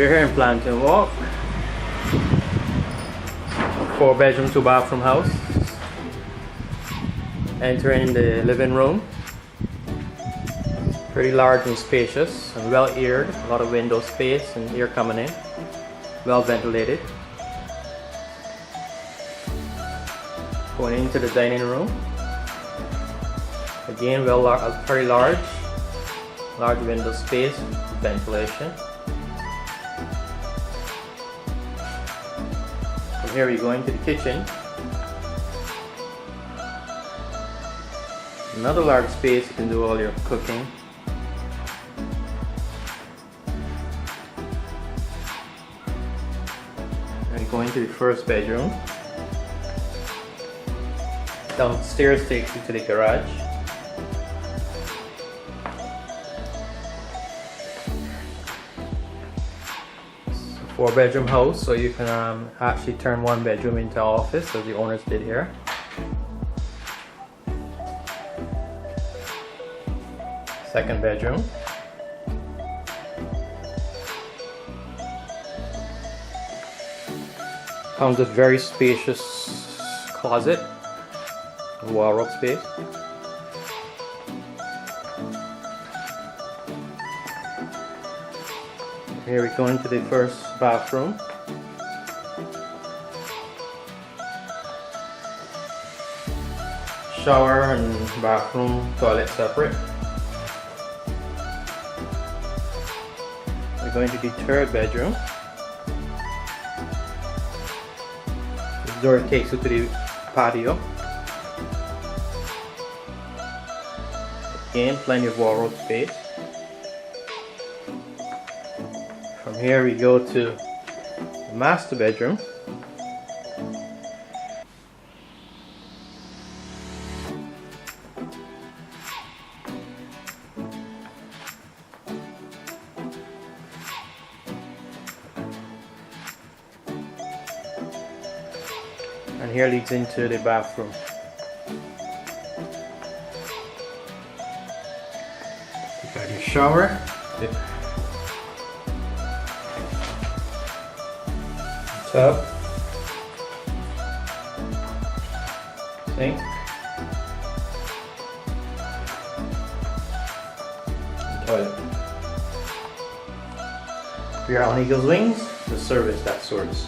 We're here in Plantain Walk. 4-bedroom, 2-bathroom house. Entering the living room. Pretty large and spacious and well aired. A lot of window space and air coming in. Well ventilated. Going into the dining room. Again, very large. Large window space, ventilation. From here we go into the kitchen. Another large space, you can do all your cooking. And we go into the first bedroom. Downstairs takes you to the garage. It's a 4-bedroom house, so you can actually turn 1 bedroom into office, as the owners did here. Second bedroom. Comes with very spacious closet and wardrobe space. Here we go into the first bathroom. Shower and bathroom, toilet separate. We're going to the third bedroom. This door takes you to the patio. Again, plenty of wardrobe space. From here we go to the master bedroom. And here leads into the bathroom. You got your shower. Tub. Sink. And toilet. If you're on Eagle's Wings, the service that sorts.